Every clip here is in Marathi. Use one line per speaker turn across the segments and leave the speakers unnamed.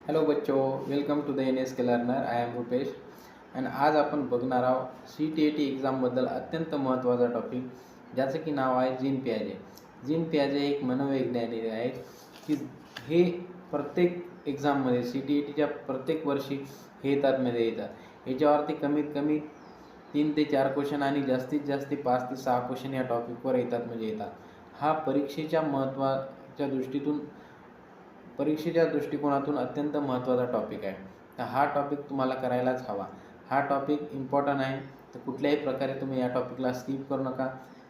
हेलो बच्चों, welcome to the N S K learner. I am Rupesh आणि आज आपण बघणार आहोत CTET एक्झामबद्दल अत्यंत महत्त्वाचा टॉपिक, ज्याचं की नाव आहे जीन पियाजे. जीन पियाजे एक मनोवैज्ञानिक आहे की हे प्रत्येक एक्झाममध्ये CTETच्या प्रत्येक वर्षी हे येतात. याच्यावरती कमीत कमी 3 ते 4 क्वेश्चन आणि जास्तीत जास्त 5 ते 6 क्वेश्चन या टॉपिकवर येतात. हा परीक्षेच्या दृष्टिकोनातून अत्यंत महत्त्वाचा टॉपिक आहे. तर हा टॉपिक तुम्हाला करायलाच हवा. हा टॉपिक इम्पॉर्टंट आहे, तर कुठल्याही प्रकारे तुम्ही या टॉपिकला स्किप करू नका.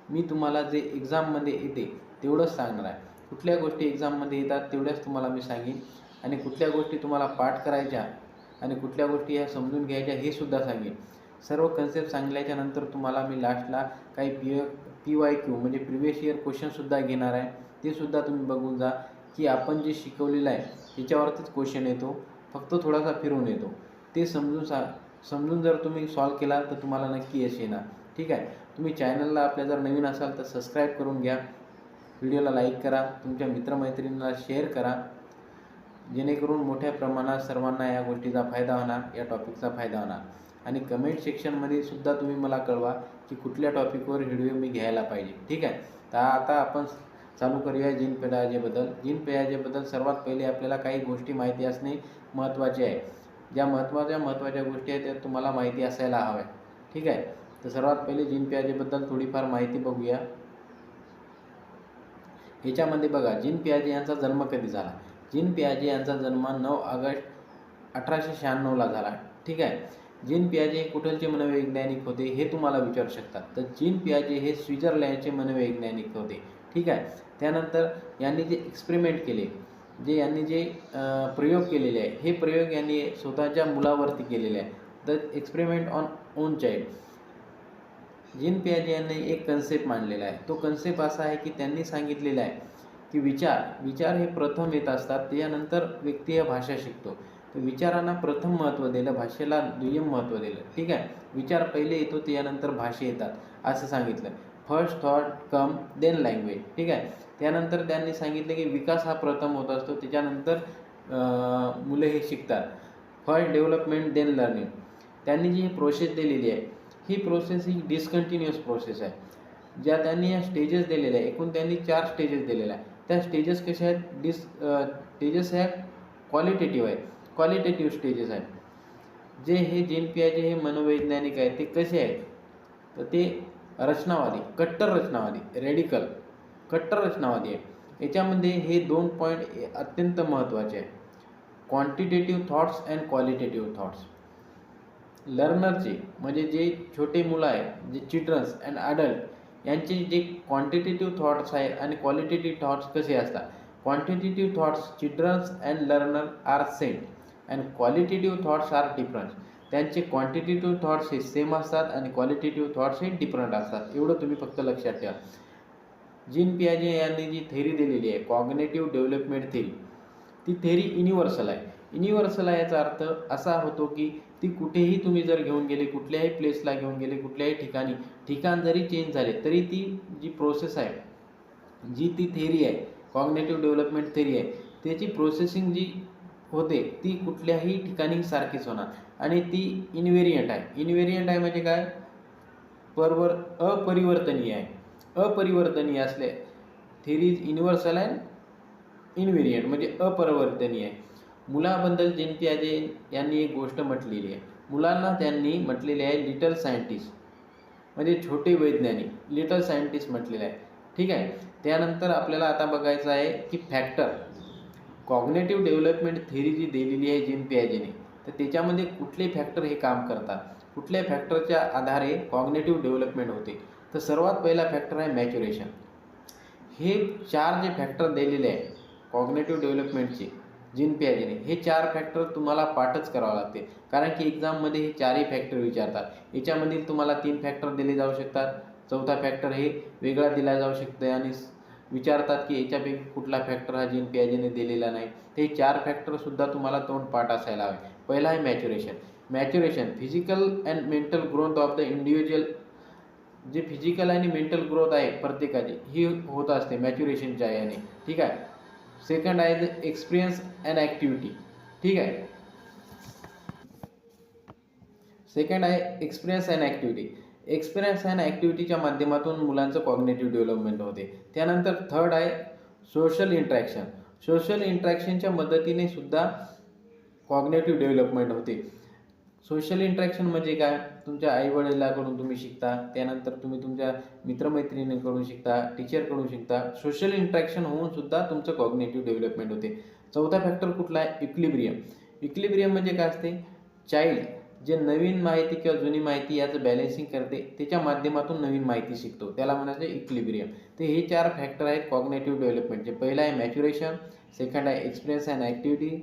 मी तुम्हाला जे एक्झाममध्ये येते तेवढंच सांगणार आहे. कुठल्या गोष्टी एक्झाममध्ये येतात तेवढ्याच तुम्हाला मी सांगेन, आणि कुठल्या गोष्टी तुम्हाला पाठ करायच्या आणि कुठल्या गोष्टी ह्या समजून घ्यायच्या हे सुद्धा सांगेन. सर्व कन्सेप्ट सांगितल्याच्यानंतर तुम्हाला मी लास्टला काही PYQ म्हणजे प्रिवियस इयर क्वेश्चनसुद्धा घेणार आहे. ते सुद्धा तुम्ही बघून जा की आपण जे शिकवलेलं आहे त्याच्यावरतीच क्वेश्चन येतो, फक्त थोडासा फिरून येतो. ते समजून जर तुम्ही सॉल्व केला तर तुम्हाला नक्की यश येणार. ठीक आहे. तुम्ही चॅनलला आपल्या जर नवीन असाल तर सबस्क्राईब करून घ्या, व्हिडिओला लाईक करा, तुमच्या मित्रमैत्रिणींना शेअर करा, जेणेकरून मोठ्या प्रमाणात सर्वांना या गोष्टीचा फायदा होणार, या टॉपिकचा फायदा होणार. आणि कमेंट सेक्शनमध्ये सुद्धा तुम्ही मला कळवा की कुठल्या टॉपिकवर व्हिडिओ मी घ्यायला पाहिजे. ठीक आहे. तर आता आपण चालू करूया जीन पियाजेबद्दल. सर्वात पहिले आपल्याला काही गोष्टी माहिती असणे महत्त्वाचे आहे. ज्या महत्त्वाच्या गोष्टी आहेत त्या तुम्हाला माहिती असायला हव्या. ठीक आहे. तर सर्वात पहिले जीन पियाजेबद्दल थोडीफार माहिती बघूया. याच्यामध्ये बघा, जीन पियाजे यांचा जन्म कधी झाला. जीन पियाजे यांचा जन्म 9 ऑगस्ट 1896ला झाला. ठीक आहे. जीन पियाजे हे कुठलचे मनोवैज्ञानिक होते हे तुम्हाला विचारू शकतात. तर जीन पियाजे हे स्वित्झर्लंडचे मनोवैज्ञानिक होते. ठीक आहे. त्यानंतर यांनी जे एक्सपेरिमेंट केले, यांनी जे प्रयोग केलेले आहे, हे प्रयोग यांनी स्वतःच्या मुलावरती केलेले आहे. The experiment on own child. Jean पियाजे यांनी एक कन्सेप्ट मांडलेला आहे. तो कन्सेप्ट असा आहे की त्यांनी सांगितलेला आहे की विचार हे प्रथम येत असतात, त्यानंतर व्यक्ती भाषा शिकतो. तर विचारांना प्रथम महत्त्व दिलं, भाषेला दुय्यम महत्त्व दिलं. ठीक आहे. विचार पहिले येतो, त्यानंतर भाषा येतात असं सांगितलं. First thought come then language. ठीक आहे. त्यानंतर त्यांनी सांगितलं की विकास हा प्रथम होत असतो, त्याच्यानंतर मुलं हे शिकतात. First development then learning. त्यांनी जी प्रोसेस दिलेली आहे, ही प्रोसेस ही डिस्कंटिन्युअस प्रोसेस आहे. ज्या त्यांनी या स्टेजेस दिलेल्या आहे, एकूण त्यांनी 4 स्टेजेस दिलेल्या आहे. त्या स्टेजेस कशा आहेत? स्टेजेस ह्या क्वालिटेटिव्ह आहेत. क्वालिटेटिव्ह स्टेजेस आहेत. जे हे जीन पियाजे हे मनोवैज्ञानिक आहेत, ते कसे आहेत? तर ते रचनावादी, कट्टर रचनावादी आहे. याच्यामध्ये हे 2 पॉईंट अत्यंत महत्त्वाचे आहे. Quantitative thoughts and qualitative thoughts. लर्नरचे म्हणजे जे छोटे मुलं आहेत, जे चिल्ड्रन्स अँड अडल्ट, यांचे जे क्वांटिटेटिव्ह थॉट्स आहेत आणि क्वालिटेटिव्ह थॉट्स कसे असतात. Quantitative thoughts childrens and learner are same and qualitative thoughts are different. त्यांचे क्वांटिटेटिव्ह थॉट्स हे सेम असतात आणि क्वालिटेटिव्ह थॉट्स हे डिफरंट असतात. एवढं तुम्ही फक्त लक्षात ठेवा. जीन पियाजे यांनी जी थेरी दिलेली आहे, कॉग्नेटिव्ह डेव्हलपमेंट थेरी, ती थेरी युनिव्हर्सल आहे. युनिव्हर्सल आहे याचा अर्थ असा होतो की ती कुठेही तुम्ही जर घेऊन गेले, कुठल्याही प्लेसला घेऊन गेले, कुठल्याही ठिकाण जरी चेंज झाले तरी ती जी प्रोसेस आहे, जी ती थेरी आहे, कॉग्नेटिव्ह डेव्हलपमेंट थेरी आहे, त्याची प्रोसेसिंग जी होते ती कुठल्याही ठिकाणी सारखीच होणार आणि ती इनव्हेरियंट आहे. इनव्हेरियंट आहे म्हणजे काय? अपरिवर्तनीय आहे. अपरिवर्तनीय असले थेरी युनिव्हर्सल अँड इनव्हेरियंट म्हणजे अपरिवर्तनीय आहे. मुलाबद्दल जीन पियाजे यांनी एक गोष्ट म्हटलेली आहे. मुलांना त्यांनी म्हटलेले आहे लिटल सायंटिस्ट, म्हणजे छोटे वैज्ञानिक, लिटल सायंटिस्ट म्हटलेले आहे. ठीक आहे. त्यानंतर आपल्याला आता बघायचं आहे की फॅक्टर, कॉग्नेटिव्ह डेव्हलपमेंट थेरी जी दिलेली आहे जीन पियाजेने, तर त्याच्यामध्ये कुठले फॅक्टर हे काम करतात, कुठल्या फॅक्टरच्या आधारे कॉग्नेटिव्ह डेव्हलपमेंट होते. तर सर्वात पहिला फॅक्टर आहे मॅच्युरेशन. हे 4 जे फॅक्टर दिलेले आहे कॉग्नेटिव्ह डेव्हलपमेंटचे जीन पियाजेने, हे 4 फॅक्टर तुम्हाला पाठच करावं लागते, कारण की एक्झाममध्ये हे 4ही फॅक्टर विचारतात. याच्यामधील तुम्हाला 3 फॅक्टर दिले जाऊ शकतात, 4था फॅक्टर हे वेगळा दिला जाऊ शकते आणि विचारतात की याच्यापैकी कुठला फॅक्टर हा जीन पियाजेने दिलेला नाही. ते 4 फॅक्टरसुद्धा तुम्हाला तोंड पाठ असायला हवे. पहिला आहे maturation. Physical and mental growth of the individual. जे फिजिकल आणि मेंटल ग्रोथ आहे प्रत्येकाची, ही होत असते मॅच्युरेशनच्या याने. ठीक आहे. सेकंड आहे द एक्सपिरियन्स अँड ॲक्टिव्हिटी. ठीक आहे. सेकंड आहे experience and activity. Experience and ॲक्टिव्हिटीच्या माध्यमातून मुलांचं कॉग्नेटिव्ह डेव्हलपमेंट होते. त्यानंतर थर्ड आहे सोशल इंटरॅक्शन. सोशल इंटरॅक्शनच्या मदतीने सुद्धा कॉग्नेटिव्ह डेव्हलपमेंट होते. सोशल इंटरॅक्शन म्हणजे काय? तुमच्या आईवडिलांकडून तुम्ही शिकता, त्यानंतर तुम्ही तुमच्या मित्रमैत्रिणींकडून शिकता, टीचरकडून शिकता. सोशल इंटरॅक्शन होऊन सुद्धा तुमचं कॉग्नेटिव्ह डेव्हलपमेंट होते. चौथा फॅक्टर कुठला आहे? इक्विलिब्रियम. इक्विलिब्रियम म्हणजे काय असते? चाइल्ड जे नवीन माहिती किंवा जुनी माहिती याचं बॅलेन्सिंग करते, त्याच्या माध्यमातून नवीन माहिती शिकतो, त्याला म्हणायचं इक्विलिब्रियम. तर हे 4 फॅक्टर आहेत कॉग्नेटिव्ह डेव्हलपमेंटचे. पहिलं आहे मॅच्युरेशन, सेकंड आहे एक्सपिरियन्स अँड ॲक्टिव्हिटी,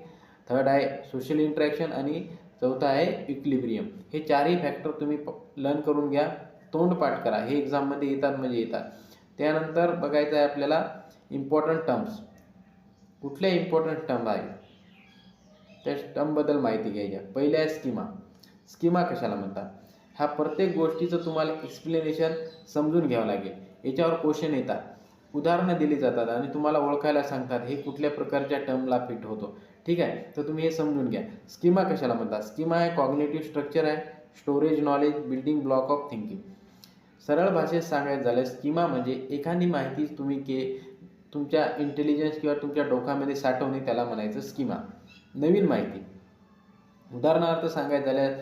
थर्ड आहे सोशल इंटरॅक्शन आणि चौथा आहे इक्विलिब्रियम. हे 4ही फॅक्टर तुम्ही लर्न करून घ्या, तोंडपाठ करा. हे एक्झाममध्ये येतात म्हणजे येतात. त्यानंतर बघायचं आहे आपल्याला इम्पॉर्टंट टर्म्स. कुठल्या इम्पॉर्टंट टर्म आहे त्या टर्मबद्दल माहिती घ्यायच्या. पहिल्या आहे स्कीमा. स्कीमा कशाला म्हणतात? ह्या प्रत्येक गोष्टीचं तुम्हाला एक्सप्लेनेशन समजून घ्यावं लागेल. याच्यावर क्वेश्चन येतात, उदाहरणं दिली जातात आणि तुम्हाला ओळखायला सांगतात हे कुठल्या प्रकारच्या टर्मला फिट होतो. ठीक आहे, तर तुम्ही हे समजून घ्या. स्कीमा कशाला म्हणतात? स्कीमा आहे कॉग्नेटिव्ह स्ट्रक्चर आहे, storage knowledge, building block of thinking. सरळ भाषेत सांगायचं झालं, स्कीमा म्हणजे एखादी माहिती तुम्ही तुमच्या इंटेलिजन्स किंवा तुमच्या डोक्यामध्ये साठवणे, त्याला म्हणायचं स्कीमा. नवीन माहिती, उदाहरणार्थ सांगायचं झालं,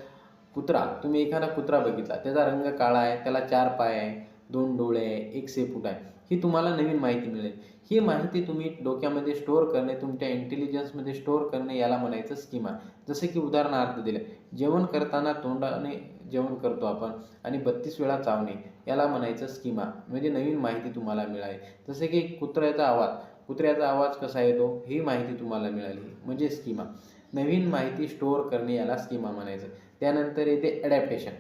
कुत्रा. तुम्ही एखादा कुत्रा बघितला, त्याचा रंग काळा आहे, त्याला 4 पाय आहे, 2 डोळे आहे, 1 शेपूट आहे. ही तुम्हाला नवीन माहिती मिळेल. ही माहिती तुम्ही डोक्यामध्ये स्टोअर करणे, तुमच्या इंटेलिजन्समध्ये स्टोअर करणे, याला म्हणायचं स्कीमा. जसे की उदाहरणार्थ दिलं, जेवण करताना तोंडाने जेवण करतो आपण आणि 32 वेळा चावणे, याला म्हणायचं स्कीमा. म्हणजे नवीन माहिती तुम्हाला मिळाली. जसे की कुत्र्याचा आवाज कसा येतो, ही माहिती तुम्हाला मिळाली, म्हणजे स्कीमा. नवीन माहिती स्टोअर करणे याला स्कीमा म्हणायचं. त्यानंतर येते ॲडॅप्टेशन.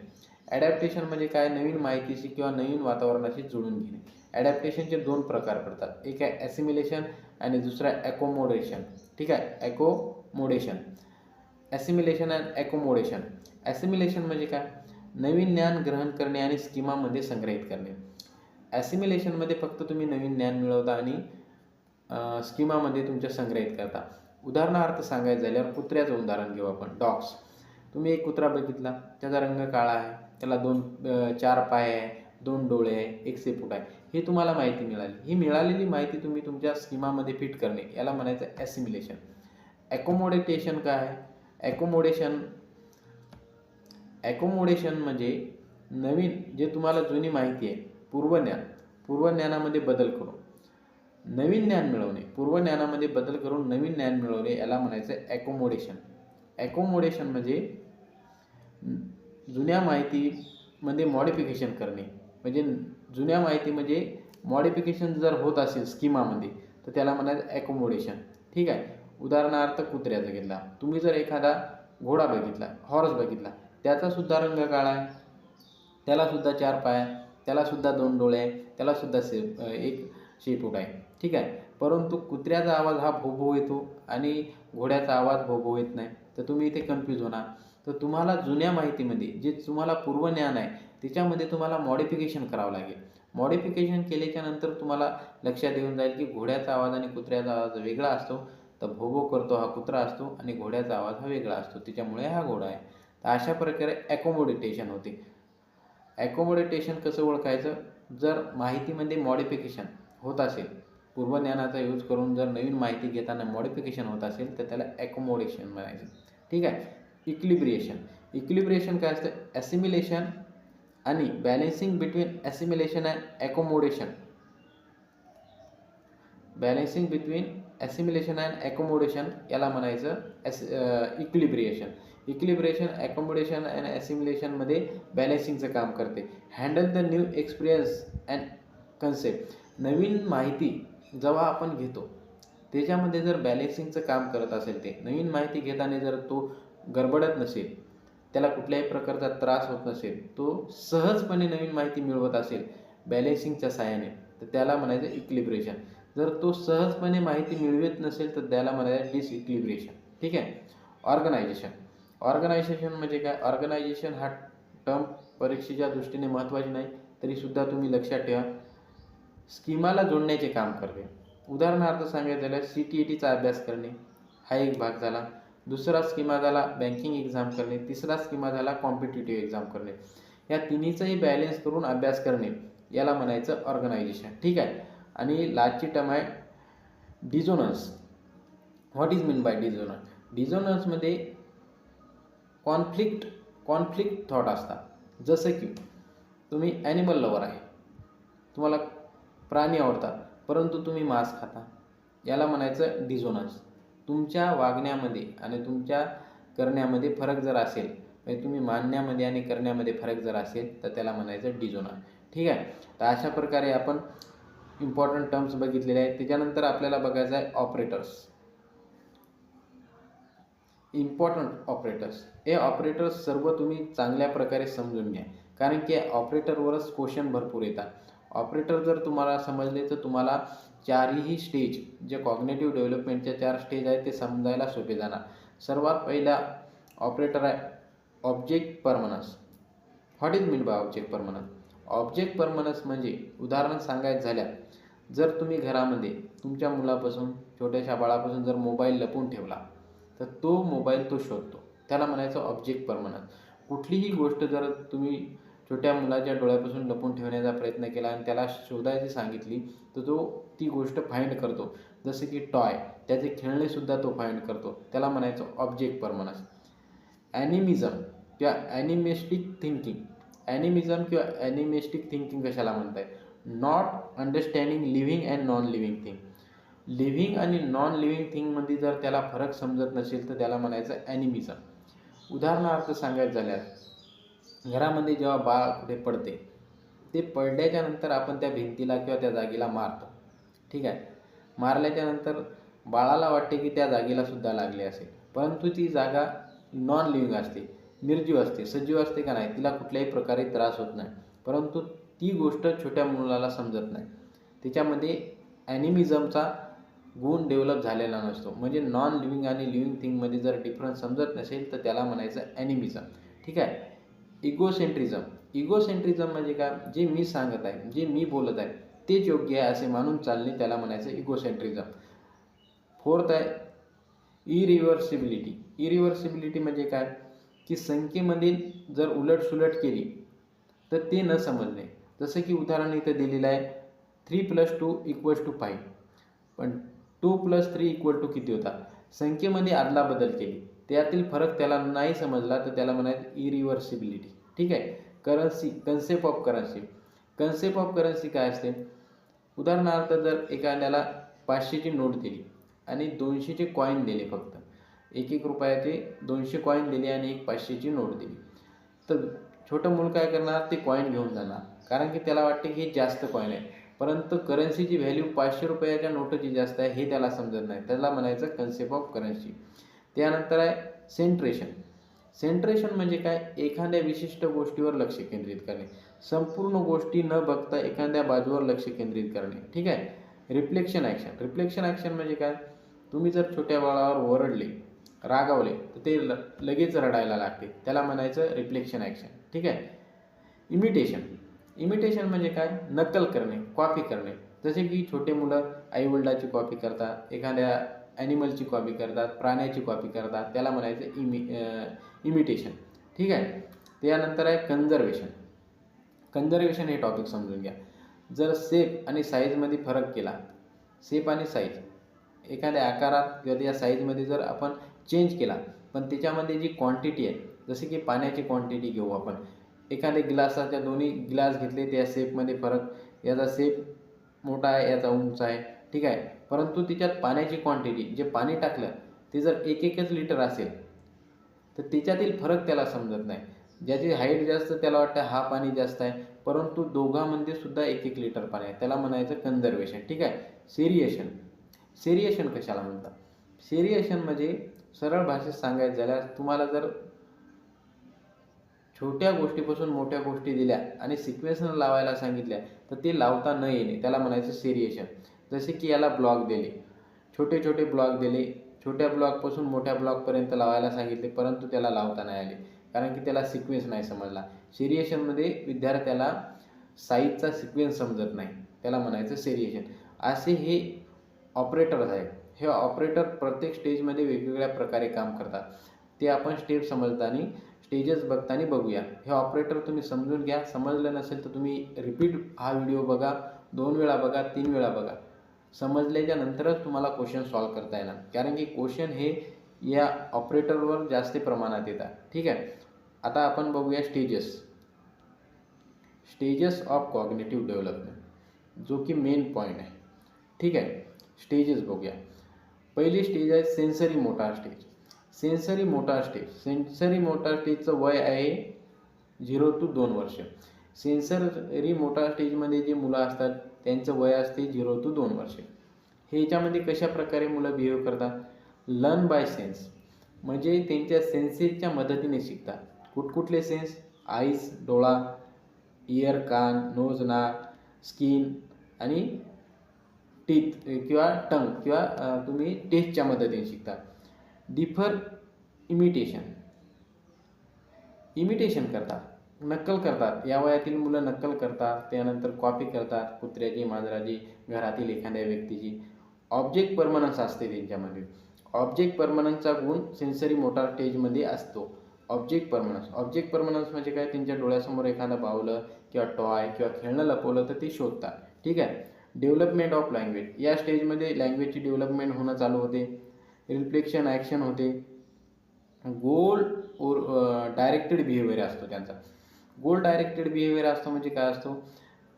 ॲडॅप्टेशन म्हणजे काय? नवीन माहितीशी किंवा नवीन वातावरणाशी जुळून घेणे. ॲडॅप्टेशनचे 2 प्रकार पडतात. एक आहे ॲसिमिलेशन आणि दुसरा ॲकोमोडेशन. ठीक आहे, ॲसिमिलेशन अँड ॲकोमोडेशन. ॲसिमिलेशन म्हणजे काय? नवीन ज्ञान ग्रहण करणे आणि स्कीमामध्ये संग्रहित करणे. ॲसिमिलेशनमध्ये फक्त तुम्ही नवीन ज्ञान मिळवता आणि स्कीमामध्ये तुमच्या संग्रहित करता. उदाहरणार्थ सांगायचं झाल्यावर कुत्र्याचं उदाहरण घेऊ आपण. डॉग्स. तुम्ही एक कुत्रा बघितला, त्याचा रंग काळा आहे, त्याला 4 पाय आहे, 2 डोळे आहे, 1 शेपूट आहे. हे तुम्हाला माहिती मिळाली. ही मिळालेली माहिती तुम्ही तुमच्या स्कीमामध्ये फिट करणे, याला म्हणायचं ॲसिमिलेशन. ॲकोमोडेशन काय आहे? ॲकोमोडेशन म्हणजे नवीन जे तुम्हाला जुनी माहिती आहे, पूर्वज्ञानामध्ये बदल करून नवीन ज्ञान मिळवणे, पूर्वज्ञानामध्ये बदल करून नवीन ज्ञान मिळवणे, याला म्हणायचं ॲकोमोडेशन. ॲकोमोडेशन म्हणजे जुन्या माहितीमध्ये मॉडिफिकेशन करणे. म्हणजे जुन्या माहितीमध्ये मॉडिफिकेशन जर होत असेल स्कीमामध्ये, तर त्याला म्हणायचं ॲकोमोडेशन. ठीक आहे, उदाहरणार्थ कुत्र्याचा घेतला. तुम्ही जर एखादा घोडा बघितला, हॉर्स बघितला, त्याचासुद्धा रंग काळा आहे, त्यालासुद्धा 4 पाय आहे, त्यालासुद्धा 2 डोळे आहे, त्यालासुद्धा 1 शेपूट आहे. ठीक आहे, परंतु कुत्र्याचा आवाज हा भोभो येतो आणि घोड्याचा आवाज भोभो येत नाही. तर तुम्ही इथे कन्फ्यूज होणार. तर तुम्हाला जुन्या माहितीमध्ये जे तुम्हाला पूर्वज्ञान आहे, त्याच्यामध्ये तुम्हाला मॉडिफिकेशन करावं लागेल. मॉडिफिकेशन केल्याच्या नंतर तुम्हाला लक्षात येऊन जाईल की घोड्याचा आवाज आणि कुत्र्याचा आवाज वेगळा असतो. तर भोभो करतो हा कुत्रा असतो आणि घोड्याचा आवाज हा वेगळा असतो, त्याच्यामुळे हा घोडा आहे. तर अशा प्रकारे ॲकोमोडेशन होते. ॲकोमोडेशन कसं ओळखायचं? जर माहितीमध्ये मॉडिफिकेशन होत असेल, पूर्वज्ञानाचा यूज करून जर नवीन माहिती घेताना मॉडिफिकेशन होत असेल, तर त्याला ॲकोमोडेशन म्हणायचं. ठीक आहे. इक्विलिब्रिएशन काय असतं? ॲसिमिलेशन आणि balancing between assimilation and accommodation. याला म्हणायचं इक्विलिब्रिएशन. ॲकोमोडेशन अँड ॲसिमिलेशनमध्ये बॅलेन्सिंगचं काम करते. Handle the new experience and concept. नवीन माहिती जेव्हा आपण घेतो, त्याच्यामध्ये जर बॅलेन्सिंगचं काम करत असेल, ते नवीन माहिती घेताना जर तो गडबडत नसेल, त्याला कुठल्याही प्रकारचा त्रास होत नसेल, तो सहजपणे नवीन माहिती मिळवत असेल बॅलेन्सिंगच्या साहाय्याने, तर त्याला म्हणायचं इक्विलिब्रिएशन. जर तो सहजपणे माहिती मिळवत नसेल, तर त्याला म्हणायचं डिसइक्विलिब्रिएशन. ठीक आहे. ऑर्गनायझेशन म्हणजे काय? ऑर्गनायझेशन हा टर्म परीक्षेच्या दृष्टीने महत्त्वाची नाही, तरीसुद्धा तुम्ही लक्षात ठेवा, स्कीमाला जोडण्याचे काम करते. उदाहरणार्थ सांगायचं झालं, CTETचा अभ्यास करणे हा एक भाग झाला. दुसरा स्कीमा झाला बँकिंग एक्झाम करणे, तिसरा स्कीमा झाला कॉम्पिटिटिव्ह एक्झाम करणे. या तिन्हीचाही बॅलेन्स करून अभ्यास करणे याला म्हणायचं ऑर्गनायझेशन. ठीक आहे. आणि लास्टची टर्म आहे dissonance. What is mean by dissonance? डिझोनन्समध्ये कॉन्फ्लिक्ट थॉट असतात. जसं की तुम्ही ॲनिमल लवर आहे, तुम्हाला प्राणी आवडतात, परंतु तुम्ही मांस खाता, याला म्हणायचं डिझोनन्स. तुमच्या वागण्यामध्ये आणि तुमच्या करण्यामध्ये फरक जर असेल, म्हणजे तुम्ही मानण्यामध्ये आणि करण्यामध्ये फरक जर असेल तर त्याला म्हणायचं डिझोनन्स. ठीक आहे. तर अशा प्रकारे आपण इम्पॉर्टंट टर्म्स बघितलेले आहेत. त्याच्यानंतर आपल्याला बघायचं आहे ऑपरेटर्स. Important operators. हे ऑपरेटर्स सर्व तुम्ही चांगल्या प्रकारे समजून घ्या, कारण की ऑपरेटरवरच क्वेश्चन भरपूर येतात. ऑपरेटर जर तुम्हाला समजले तर तुम्हाला चारही स्टेज, जे कॉग्निटिव्ह डेव्हलपमेंटच्या 4 स्टेज आहेत ते समजायला सोपे जाणार. सर्वात पहिला ऑपरेटर आहे object permanence. What is mean by object permanence? Object permanence म्हणजे उदाहरण सांगायचं झाल्या, जर तुम्ही घरामध्ये तुमच्या मुलापासून, छोट्याशा बाळापासून जर मोबाईल लपवून ठेवला तर तो मोबाईल तो शोधतो, त्याला म्हणायचं ऑब्जेक्ट परमनन्स. कुठलीही गोष्ट जर तुम्ही छोट्या मुलाच्या डोळ्यापासून लपवून ठेवण्याचा प्रयत्न केला आणि त्याला शोधायची सांगितली तर तो ती गोष्ट फाइंड करतो. जसे की टॉय, त्याचे खेळणेसुद्धा तो फाइंड करतो, त्याला म्हणायचं ऑब्जेक्ट परमनन्स. ॲनिमिझम किंवा ॲनिमेस्टिक थिंकिंग. ॲनिमिझम किंवा ॲनिमेस्टिक थिंकिंग कशाला म्हणताय? Not understanding living and non living thing. Living आणि नॉन लिव्हिंग थिंगमध्ये जर त्याला फरक समजत नसेल तर त्याला म्हणायचं ॲनिमिझम. उदाहरणार्थ सांगायचं झाल्यास, घरामध्ये जेव्हा बाळ कुठे पडते, ते पडल्याच्या नंतर आपण त्या भिंतीला किंवा त्या जागेला मारतो. ठीक आहे. मारल्याच्यानंतर बाळाला वाटते की त्या जागेला सुद्धा लागले असेल, परंतु ती जागा नॉन लिव्हिंग असते, निर्जीव असते. सजीव असते का नाही, तिला कुठल्याही प्रकारे त्रास होत नाही, परंतु ती गोष्ट छोट्या मुलाला समजत नाही. त्याच्यामध्ये ॲनिमिझमचा गुण डेव्हलप झालेला नसतो. म्हणजे नॉन लिव्हिंग आणि लिव्हिंग थिंगमध्ये जर डिफरन्स समजत नसेल तर त्याला म्हणायचं ॲनिमिझम. ठीक आहे. इगोसेंट्रिझम. इगोसेंट्रिझम म्हणजे काय? जे मी सांगत आहे, जे मी बोलत आहे तेच योग्य आहे असे मानून चालणे, त्याला म्हणायचं इगोसेंट्रिझम. फोर्थ आहे इरिव्हर्सिबिलिटी. इरिव्हर्सिबिलिटी म्हणजे काय? की संख्येमध्ये जर उलटसुलट केली तर ते न समजणे. जसं की उदाहरण इथं दिलेलं आहे 3 + 2 = 5, पण 2 + 3 = किती होता? संख्येमध्ये अदलाबदल केली, त्यातील फरक त्याला नाही समजला तर त्याला म्हणायचं इरिव्हर्सिबिलिटी. ठीक आहे. Currency, concept of currency. Concept of currency काय असते? उदाहरणार्थ जर एखाद्याला 500ची नोट दिली आणि 200चे कॉईन दिले, फक्त 1-1 रुपयाचे 200 कॉईन दिले आणि एक 500ची नोट दिली, तर छोटं मूल काय करणार? ते कॉईन घेऊन जाणार, कारण की त्याला वाटते की हे जास्त कॉईन आहे, परंतु करन्सीची व्हॅल्यू 500 रुपयाच्या नोटची जास्त आहे हे त्याला समजत नाही. त्याला म्हणायचं कन्सेप्ट ऑफ करन्सी. त्यानंतर आहे सेंट्रेशन. सेंट्रेशन म्हणजे काय? एखाद्या विशिष्ट गोष्टीवर लक्ष केंद्रित करणे, संपूर्ण गोष्टी न बघता एखाद्या बाजूवर लक्ष केंद्रित करणे. ठीक आहे. Reflection action. रिफ्लेक्शन ॲक्शन म्हणजे काय? तुम्ही जर छोट्या बाळावर ओरडले, रागावले तर ते लगेच रडायला लागते, त्याला म्हणायचं रिफ्लेक्शन ॲक्शन. ठीक आहे. इमिटेशन. इमिटेशन म्हणजे काय? नक्कल करणे, कॉपी करणे. जसे की छोटे मुलं आईवडिलाची कॉपी करतात, एखाद्या ॲनिमलची कॉपी करतात, प्राण्याची कॉपी करतात, त्याला म्हणायचं इमिटेशन. ठीक आहे. त्यानंतर आहे कन्झर्वेशन. कन्झर्वेशन हे टॉपिक समजून घ्या. जर शेप आणि साईजमध्ये फरक केला, शेप आणि साईज एखाद्या आकारात किंवा त्या साईजमध्ये जर आपण चेंज केला, पण त्याच्यामध्ये जी क्वांटिटी आहे, जसे की पाण्याची क्वांटिटी घेऊ आपण, एखाद्या ग्लासाच्या दोन्ही ग्लास घेतले, त्या शेपमध्ये फरक, याचा शेप मोठा आहे, याचा उंच आहे. ठीक आहे. परंतु त्याच्यात पाण्याची क्वांटिटी, जे पाणी टाकलं ते जर 1-1च लिटर असेल तर त्याच्यातील फरक त्याला समजत नाही. ज्याची हाईट जास्त त्याला वाटतं हा पाणी जास्त आहे, परंतु दोघांमध्ये सुद्धा 1-1 लिटर पाणी आहे, त्याला म्हणायचं कन्झर्वेशन. ठीक आहे. सेरिएशन. सेरिएशन कशाला म्हणतात? सेरिएशन म्हणजे सरळ भाषेत सांगायचं झाल्यास, तुम्हाला जर छोट्या गोष्टीपासून मोठ्या गोष्टी दिल्या आणि सिक्वेन्सनं लावायला सांगितल्या तर ते लावता न येणे, त्याला म्हणायचं सेरिएशन. जसे की याला ब्लॉक दिले, छोटे छोटे ब्लॉक दिले, छोट्या ब्लॉकपासून मोठ्या ब्लॉकपर्यंत लावायला सांगितले, परंतु त्याला लावता नाही आले, कारण की त्याला सिक्वेन्स नाही समजला. सेरिएशनमध्ये विद्यार्थ्याला साईजचा सिक्वेन्स समजत नाही, त्याला म्हणायचं सेरिएशन. असे हे ऑपरेटर्स आहेत. हे ऑपरेटर प्रत्येक स्टेजमध्ये वेगवेगळ्या प्रकारे काम करतात. ते आपण स्टेप समजताना स्टेजेस बघताना बघूया. हे ऑपरेटर तुम्ही समजून घ्या. समजलं नसेल तर तुम्ही रिपीट हा व्हिडिओ बघा, 2 वेळा बघा, 3 वेळा बघा. समजल्याच्या नंतरच तुम्हाला क्वेश्चन सॉल्व करता येणार, कारण की क्वेश्चन हे या ऑपरेटरवर जास्त प्रमाणात येतात. ठीक आहे. आता आपण बघूया स्टेजेस ऑफ कॉग्निटिव्ह डेव्हलपमेंट, जो की मेन पॉईंट आहे. ठीक आहे. स्टेजेस बघूया. पहिली स्टेज आहे sensory motor stage. Sensory motor स्टेजचं वय आहे 0 to 2 वर्ष. सेन्सरी मोटार स्टेजमध्ये जे मुलं असतात त्यांचं वय असते 0 to 2 वर्ष. हे याच्यामध्ये कशा प्रकारे मुलं बिहेव करतात? लर्न बाय सेन्स, म्हणजे त्यांच्या सेन्सेसच्या मदतीने शिकतात. कुठकुठले सेन्स? आईज डोळा, इयर कान, नोज नाक, स्किन आणि टीथ किंवा टंग किंवा तुम्ही टेस्टच्या मदतीने शिकता. डिफर इमिटेशन करतात, नक्कल करतात. या वयातील मुलं नक्कल करतात, त्यानंतर कॉपी करतात कुत्र्याची, मांजराची, घरातील एखाद्या व्यक्तीची. ऑब्जेक्ट परमनन्स असते त्यांच्यामध्ये. ऑब्जेक्ट परमनन्सचा गुण सेन्सरी मोटार स्टेजमध्ये असतो. ऑब्जेक्ट परमनन्स म्हणजे काय? त्यांच्या डोळ्यासमोर एखादा बावलं किंवा टॉय किंवा खेळणं लपवलं तर ते शोधतात. ठीक आहे. डेव्हलपमेंट ऑफ लँग्वेज, या स्टेजमध्ये लँग्वेजची डेव्हलपमेंट होणं चालू होते. रिफ्लेक्शन ॲक्शन होते. गोल डायरेक्टेड बिहेवियर असतो त्यांचा. गोल डायरेक्टेड बिहेवियर असतो म्हणजे काय असतो?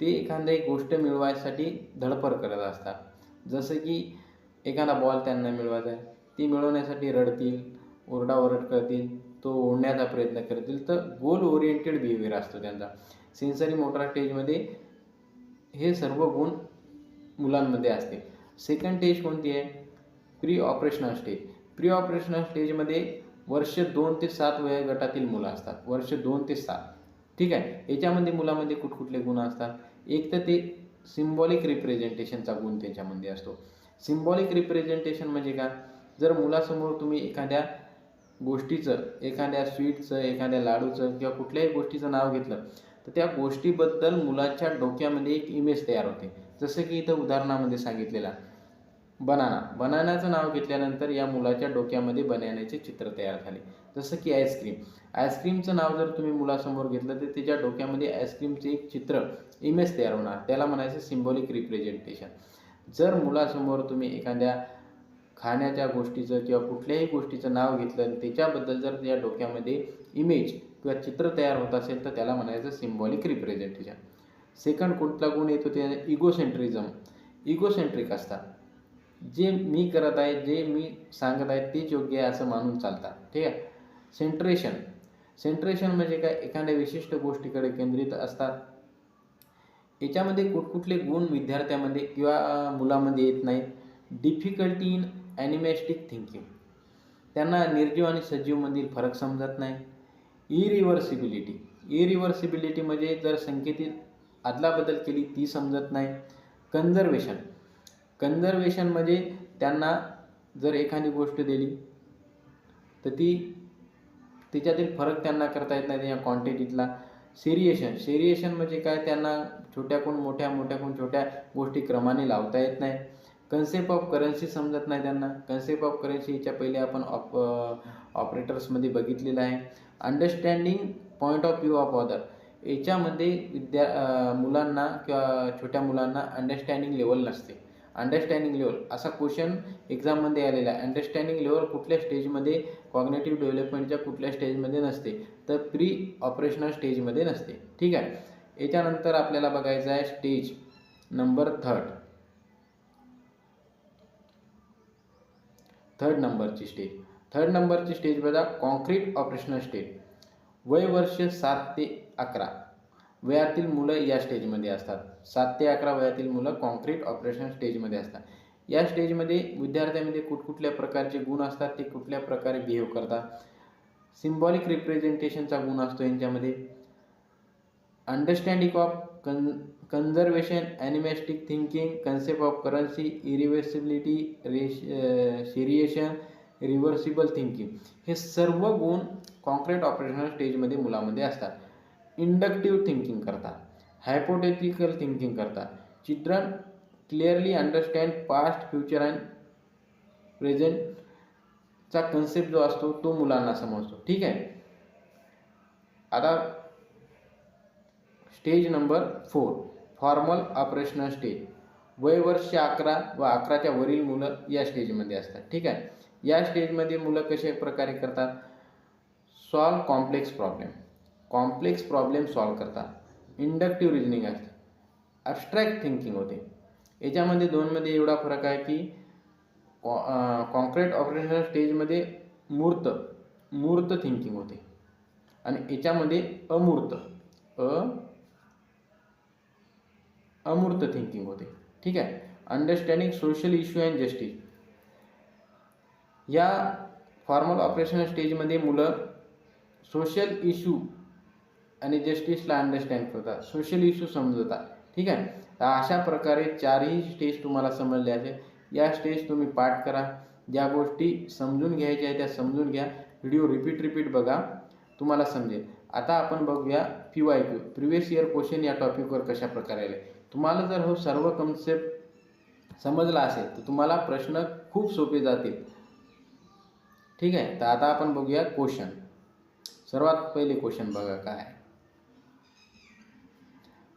ते एखादी गोष्ट मिळवायसाठी धडपड करत असतात. जसं की एखादा बॉल त्यांना मिळवायचा आहे, ती मिळवण्यासाठी रडतील, ओरडाओरड करतील, तो ओढण्याचा प्रयत्न करतील. तर गोल ओरिएंटेड बिहेवियर असतो त्यांचा. सेन्सरी मोटार स्टेजमध्ये हे सर्व गुण मुलांमध्ये असते. सेकंड स्टेज कोणती आहे? प्री ऑपरेशनल स्टेजमध्ये वर्ष 2 ते 7 वयोगटातील मुलं असतात. वर्ष 2 ते 7. ठीक आहे. याच्यामध्ये मुलामध्ये कुठकुठले गुण असतात? एक तर ते सिम्बॉलिक रिप्रेझेंटेशनचा गुण त्याच्यामध्ये असतो. सिम्बॉलिक रिप्रेझेंटेशन म्हणजे काय? जर मुलासमोर तुम्ही एखाद्या गोष्टीचं, एखाद्या स्वीटचं, एखाद्या लाडूचं किंवा कुठल्याही गोष्टीचं नाव घेतलं तर त्या गोष्टीबद्दल मुलाच्या डोक्यामध्ये एक इमेज तयार होते. जसं की इथं उदाहरणामध्ये सांगितलेला बनानाचं नाव घेतल्यानंतर या मुलाच्या डोक्यामध्ये बनानाचे चित्र तयार झाले. जसं की आईस्क्रीमचं नाव जर तुम्ही मुलासमोर घेतलं तर त्याच्या डोक्यामध्ये आईस्क्रीमचे एक चित्र, इमेज तयार होणार. त्याला म्हणायचं सिम्बॉलिक रिप्रेझेंटेशन. जर मुलासमोर तुम्ही एखाद्या खाण्याच्या गोष्टीचं किंवा कुठल्याही गोष्टीचं नाव घेतलं, त्याच्याबद्दल जर त्या डोक्यामध्ये इमेज किंवा चित्र तयार होत असेल तर त्याला म्हणायचं सिम्बॉलिक रिप्रेझेंटेशन. सेकंड कुठला गुण येतो? ते इगोसेंट्रिक असतात. जे मी करत आहे, जे मी सांगत आहे तेच योग्य आहे असं मानून चालतात. ठीक आहे. सेंट्रेशन म्हणजे काय? एखाद्या विशिष्ट गोष्टीकडे केंद्रित असतात. याच्यामध्ये कुठकुठले गुण विद्यार्थ्यामध्ये किंवा मुलामध्ये येत नाहीत? डिफिकल्टी इन ॲनिमेस्टिक थिंकिंग, त्यांना निर्जीव आणि सजीवमधील फरक समजत नाही. इरिव्हर्सिबिलिटी म्हणजे जर संख्येतील अदलाबदल केली ती समजत नाही. कन्झर्वेशन म्हणजे त्यांना जर एखादी गोष्ट दिली तर तिच्यातील फरक त्यांना करता येत नाही या क्वांटिटीतला. सेरिएशन म्हणजे काय? त्यांना छोट्याकून मोठ्या, मोठ्याकून छोट्या गोष्टी क्रमाने लावता येत नाही. कन्सेप्ट ऑफ करन्सी समजत नाही त्यांना. कन्सेप्ट ऑफ करन्सी याच्या पहिले आपण ऑपरेटर्समध्ये बघितलेलं आहे. Understanding point of view of other, याच्यामध्ये मुलांना किंवा छोट्या मुलांना अंडरस्टँडिंग लेवल नसते. अंडरस्टँडिंग लेवल असा क्वेश्चन एक्झाममध्ये आलेला आहे. अंडरस्टँडिंग लेवल कुठल्या स्टेजमध्ये? कॉग्निटिव्ह डेव्हलपमेंटच्या कुठल्या स्टेजमध्ये नसते? तर प्री ऑपरेशनल स्टेजमध्ये नसते. ठीक आहे. याच्यानंतर आपल्याला बघायचं आहे स्टेज नंबर थर्ड नंबरची स्टेज बघा, कॉन्क्रीट ऑपरेशनल स्टेज. वय वर्ष 7 ते 11 वयातील मुलं या स्टेजमध्ये असतात. 7 ते 11 वयातील मुलं कॉन्क्रीट ऑपरेशनल स्टेजमध्ये असतात. या स्टेजमध्ये विद्यार्थ्यांमध्ये कुठकुठल्या प्रकारचे गुण असतात, ते कुठल्या प्रकारे बिहेव करतात? सिम्बॉलिक रिप्रेझेंटेशनचा गुण असतो यांच्यामध्ये. Understanding of conservation, animistic thinking, concept of currency, irreversibility, seriation, reversible thinking, हे सर्व गुण कॉन्क्रीट ऑपरेशनल स्टेजमध्ये मुलामध्ये असतात. इंडक्टिव्ह थिंकिंग करतात, हायपोथेटिकल थिंकिंग करतात. Children clearly understand past, future and प्रेझेंटचा कन्सेप्ट जो असतो तो मुलांना समजतो. ठीक आहे. आता stage number 4, formal operational stage. वय वर्ष 11 व 11च्या वरील मुलं या स्टेजमध्ये असतात. ठीक आहे. या स्टेजमध्ये मुलं कशा प्रकारे करतात, सॉल्व कॉम्प्लेक्स प्रॉब्लेम सॉल्व करतात. इंडक्टिव्ह रिजनिंग असते, ॲब्स्ट्रॅक्ट थिंकिंग होते. याच्यामध्ये दोनमध्ये एवढा फरक आहे की कॉन्क्रीट ऑपरेशनल स्टेजमध्ये मूर्त थिंकिंग होते आणि याच्यामध्ये अमूर्त थिंकिंग होते. ठीक आहे. Understanding social issue and justice. या फॉर्मल ऑपरेशनल स्टेजमध्ये मुलं सोशल इश्यू आणि जस्टिसला अंडरस्टँड करतात, सोशल इश्यू समजतात. ठीक आहे. तर अशा प्रकारे चारही स्टेज तुम्हाला समजले असेल. या स्टेज तुम्ही पाठ करा. ज्या गोष्टी समजून घ्यायच्या आहे त्या समजून घ्या. व्हिडिओ रिपीट बघा, तुम्हाला समजेल. आता आपण बघूया PYQ, प्रिव्हियस इयर क्वेश्चन या टॉपिकवर कशा प्रकारे आले. तुम्हाला जर हो सर्व कन्सेप्ट समजला असेल तर तुम्हाला प्रश्न खूप सोपे जातील. ठीक आहे. तर आता आपण बघूया क्वेश्चन. सर्वात पहिले क्वेश्चन बघा काय आहे.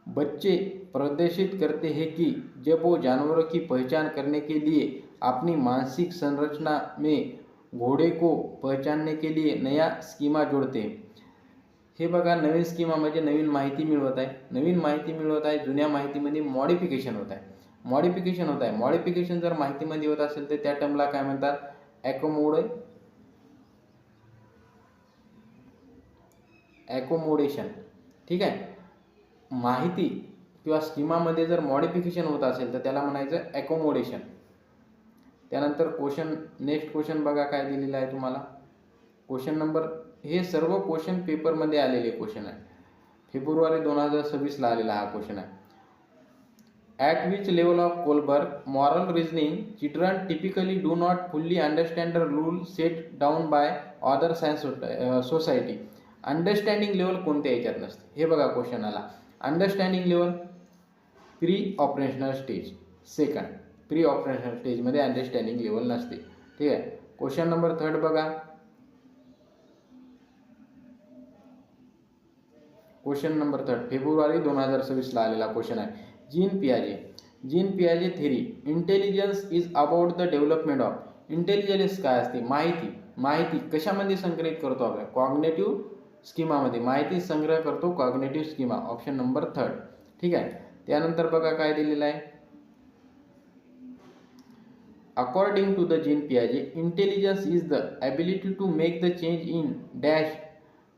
बच्चे प्रदर्शित करते हैं कि जब वो जानवरों की पहचान करने के लिए अपनी मानसिक संरचना में घोड़े को पहचानने के लिए नया स्कीमा जोड़ते हैं. हे बघा, नवीन स्कीमा म्हणजे नवीन माहिती मिळवत आहे. जुन्या माहितीमध्ये मॉडिफिकेशन होत आहे. मॉडिफिकेशन जर माहितीमध्ये होत असेल तर त्या टर्मला काय म्हणतात, ॲकोमोडेशन. ठीक आहे. माहिती किंवा स्कीमामध्ये जर मॉडिफिकेशन होत असेल तर त्याला म्हणायचं ॲकोमोडेशन. त्यानंतर नेक्स्ट क्वेश्चन बघा काय दिलेलं आहे तुम्हाला. क्वेश्चन नंबर, हे सर्व क्वेश्चन पेपरमध्ये आलेले क्वेश्चन आहे. फेब्रुवारी 2026ला आलेला हा क्वेश्चन आहे. At which level of Kohlberg moral reasoning children typically do not fully understand the rule set down by other science society. Understanding level कोणत्या याच्यात नसते. हे बघा क्वेश्चन आला. Understanding level pre operational stage, second. Pre operational स्टेजमध्ये अंडरस्टँडिंग लेवल नसते. ठीक आहे. क्वेश्चन नंबर 3 बघा. क्वेश्चन नंबर 3 फेब्रुवारी 2026ला आलेला क्वेश्चन आहे. जीन पियाजे theory, intelligence is about the development of. Intelligence काय असते, माहिती कशामध्ये संग्रहित करतो आपल्या, कॉग्नेटिव्ह स्कीमामध्ये माहिती संग्रह करतो, कॉग्नेटिव्ह स्कीमा. Option number 3. ठीक आहे. त्यानंतर बघा काय दिलेलं आहे. अकॉर्डिंग टू द जीन पियाजे intelligence is the ability to make the change in dash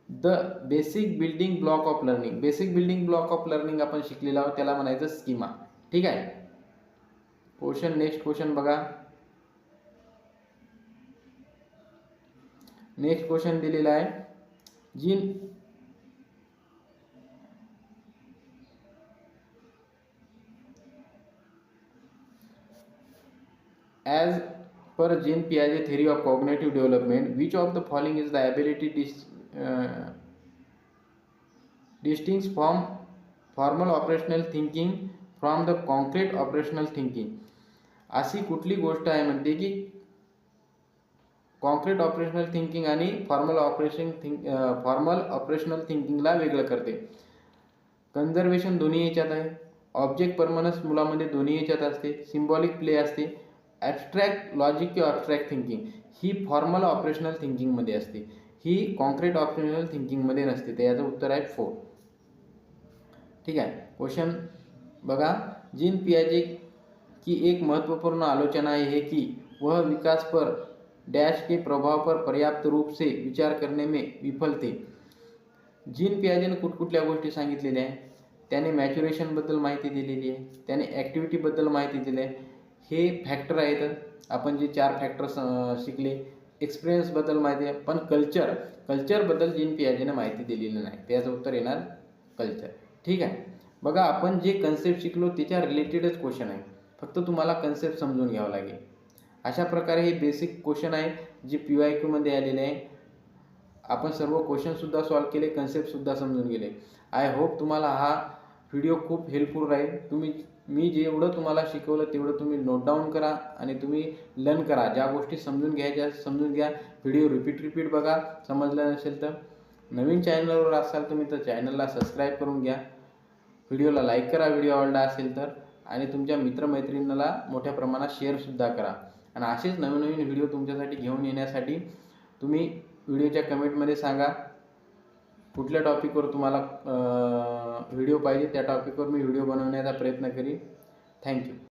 the basic building block of learning. Basic building block of learning आपण शिकलेला आहोत, त्याला म्हणायचं स्कीमा. ठीक आहे. नेक्स्ट क्वेश्चन बघा. नेक्स्ट क्वेश्चन दिलेला आहे. As per Jean Piaget theory of cognitive development, which of the following is the ability distinct from formal operational thinking from the concrete operational thinking. अशी कुठली गोष्ट आहे म्हणते की कॉन्क्रीट ऑपरेशनल थिंकिंग आणि फॉर्मल ऑपरेशनल थिंकिंगला वेगळं करते. कन्झर्वेशन दोन्ही याच्यात आहे. ऑब्जेक्ट परमनन्स मुलामध्ये दोन्ही याच्यात असते. सिम्बॉलिक प्ले असते. ॲब्स्ट्रॅक्ट लॉजिक किंवा ॲब्स्ट्रॅक्ट थिंकिंग ही फॉर्मल ऑपरेशनल थिंकिंगमध्ये असते, ही कॉन्क्रीट ऑपरेशनल थिंकिंगमध्ये नसते. तर याचं उत्तर आहे 4. ठीक आहे. क्वेश्चन बघा. जीन पियाजे की एक महत्वपूर्ण आलोचना है कि वह विकास पर डैश के प्रभाव पर पर्याप्त रूप से विचार करने में विफल थे. जीन पियाजेने कुठकुठल्या गोष्टी सांगितलेल्या आहे. त्याने मॅच्युरेशनबद्दल माहिती दिलेली आहे, त्याने ॲक्टिव्हिटीबद्दल माहिती दिली आहे. हे फॅक्टर आहेत. आपण जे 4 फॅक्टर्स शिकले. एक्सपिरियन्सबद्दल माहिती आहे, पण कल्चरबद्दल जीन पियाजेने माहिती दिलेली नाही. त्याचं उत्तर येणार कल्चर. ठीक आहे. बघा, आपण जे कन्सेप्ट शिकलो त्याच्या रिलेटेडच क्वेश्चन आहे, फक्त तुम्हाला कन्सेप्ट समजून घ्यावं लागेल. अशा प्रकारे हे बेसिक क्वेश्चन आहे जे PYQमध्ये आलेले आहे. आपण सर्व क्वेश्चनसुद्धा सॉल्व केले, कन्सेप्टसुद्धा समजून गेले. आय होप तुम्हाला हा व्हिडिओ खूप हेल्पफुल राहील. तुम्ही मी जेवढं तुम्हाला शिकवलं तेवढं तुम्ही नोट डाऊन करा आणि तुम्ही लर्न करा. ज्या गोष्टी समजून घ्यायच्या समजून घ्या. व्हिडिओ रिपीट बघा. समजलं नसेल तर नवीन चॅनलवर असाल तुम्ही तर चॅनलला सबस्क्राईब करून घ्या. व्हिडिओला लाईक करा व्हिडिओ आवडला असेल तर, आणि तुमच्या मित्रमैत्रिणींना मोठ्या प्रमाणात शेअरसुद्धा करा. आणि असेच नवीन व्हिडिओ तुमच्यासाठी घेऊन येण्यासाठी तुम्ही व्हिडिओच्या कमेंटमध्ये सांगा कुठल्या टॉपिकवर तुम्हाला व्हिडिओ पाहिजे. त्या टॉपिकवर मी व्हिडिओ बनवण्याचा प्रयत्न करीन. थँक्यू.